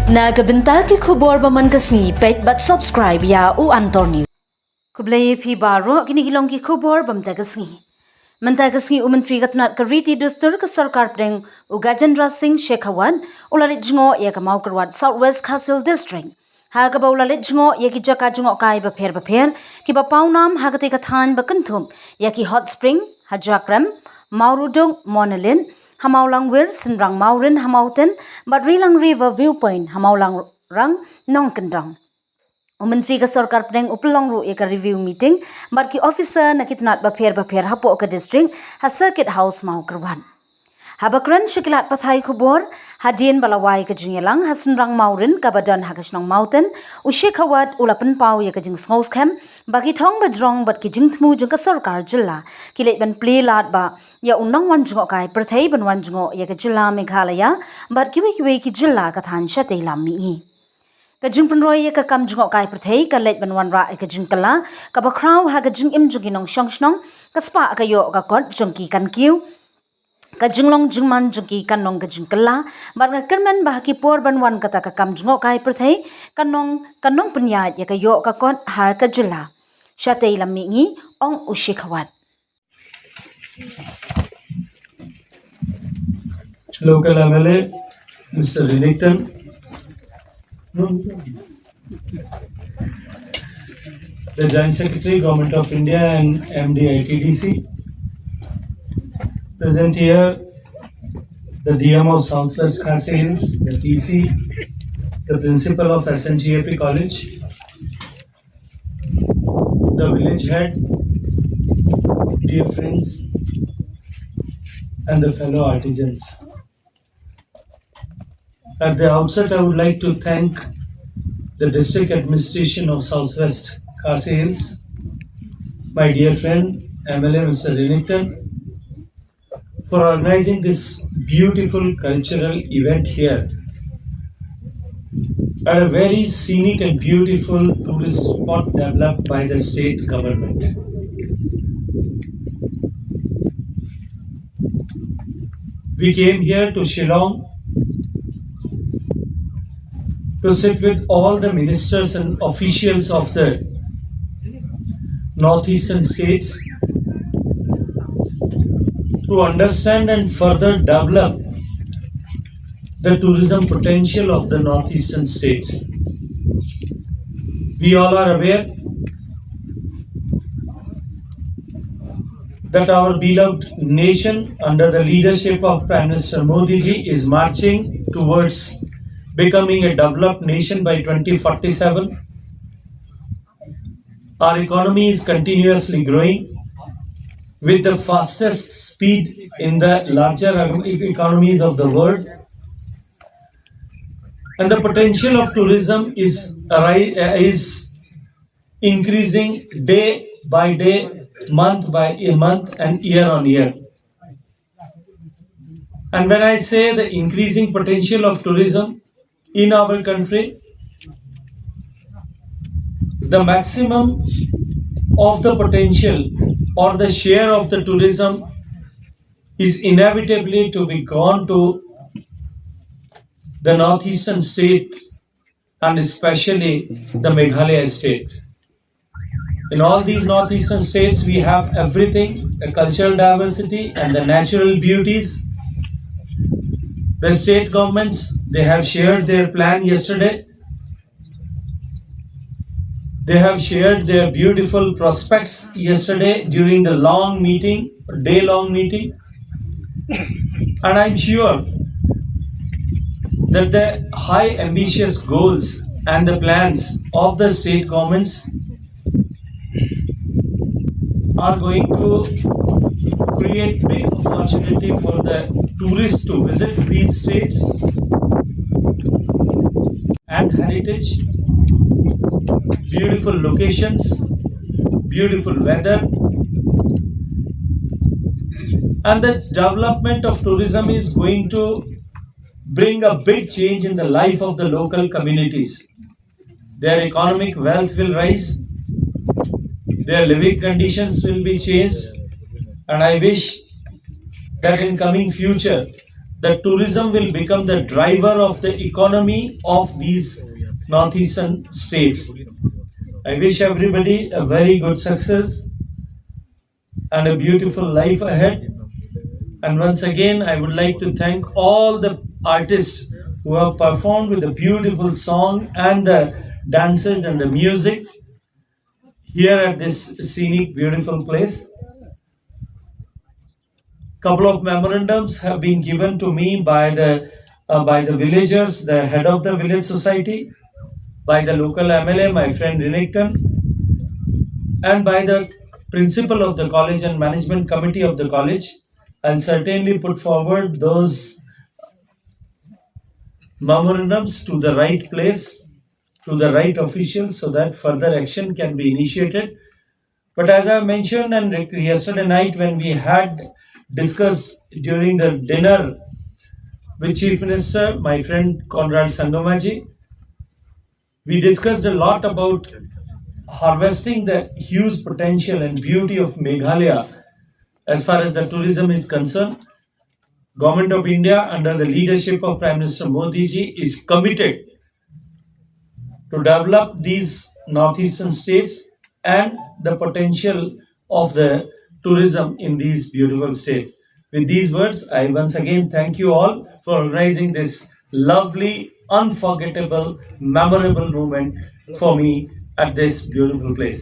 Nagabenta ki khubor baman kasni pet but subscribe ya u antor new. Kublay phi baro kini hilong ki khubor bamta kasni. Manta kasni Myntri gatnat kariti dustur ka sorkar pdeng Ugajendra Singh Shekhawat ulalit jngoh ya ka Mawkyrwat Southwest Khasel District. Ha ka ba ulalit jngoh ya ki jaka jngohkai ba pher ki ba paunam ha ka te ka than ba kanthum ya ki hot spring hajakrem maurudung monalin Hamaulang wir senrang maurin hamauten badrilang river viewpoint hamaulang rang nongkendang. Myntri ka sorkar pdeng upelong ru eka review meeting barki officer nakitnat bapher hapo ka district ha circuit house Mawkyrwat. Habakran shikilat pathai khubor hadien balawai ka jingelang ha senrang maurin ka badan ha kasnong mountain SWKHD ulapan pau ya ka jing sngos kem bagi thong badrong bat ki jingthmu jing ka sorkar jilla kilek ban play lat ba ya unang wan jngohkai pyrthei ban wan jngoh ya ka jilla Meghalaya bat kiwe ki jilla ka than shatei lammi ka jing penroi ya ka kam jngohkai pyrthei ka let ban wan ra ka jing kala ka ba kraw ha ka jing im jungi nong shongshnong ka spa ka yo ka kot jungki kan kiu ka jinglong jingman jungki kanong ka jingkala bar nga kermen bah ki por banwan kata ka kam jngohkai pyrthei kanong penya ya ka yo ka kon ha ka jila shatei lammi ngi ong SWKHD Local MLA Mr. Rinnington, the Joint Secretary Government of India and MD ITDC. Present here, the DM of Southwest Khasel, the PC, the Principal of SNGAP College, the village head, dear friends, and the fellow artisans. At the outset, I would like to thank the District Administration of Southwest Khasel, my dear friend MLA Mr. Rinnington, for organizing this beautiful cultural event here at a very scenic and beautiful tourist spot developed by the state government. We came here to Shillong to sit with all the ministers and officials of the northeastern states to understand and further develop the tourism potential of the northeastern states. We all are aware that our beloved nation under the leadership of Prime Minister Modi ji is marching towards becoming a developed nation by 2047. Our economy is continuously growing with the fastest speed in the larger economies of the world. And the potential of tourism is increasing day by day, month by month, and year on year. And when I say the increasing potential of tourism in our country, the maximum of the potential or the share of the tourism is inevitably to be gone to the northeastern states and especially the Meghalaya state. In all these northeastern states, we have everything, the cultural diversity and the natural beauties. The state governments, they have shared their plan yesterday. They have shared their beautiful prospects yesterday during the long meeting, day-long meeting. And I'm sure that the high ambitious goals and the plans of the state governments are going to create big opportunity for the tourists to visit these states and heritage, beautiful locations, beautiful weather, and the development of tourism is going to bring a big change in the life of the local communities. Their economic wealth will rise, their living conditions will be changed, and I wish that in coming future the tourism will become the driver of the economy of these northeastern states. I wish everybody a very good success and a beautiful life ahead. And once again, I would like to thank all the artists who have performed with the beautiful song and the dances and the music here at this scenic, beautiful place. Couple of memorandums have been given to me by the villagers, the head of the village society, by the local MLA, my friend Rinekton, and by the principal of the college and management committee of the college. I'll certainly put forward those memorandums to the right place, to the right officials, so that further action can be initiated. But as I mentioned, and yesterday night when we had discussed during the dinner with Chief Minister, my friend Conrad Sangamaji, we discussed a lot about harvesting the huge potential and beauty of Meghalaya as far as the tourism is concerned. Government of India under the leadership of Prime Minister Modi ji is committed to develop these northeastern states and the potential of the tourism in these beautiful states. With these words, I once again thank you all for organizing this lovely, unforgettable, memorable moment for me at this beautiful place.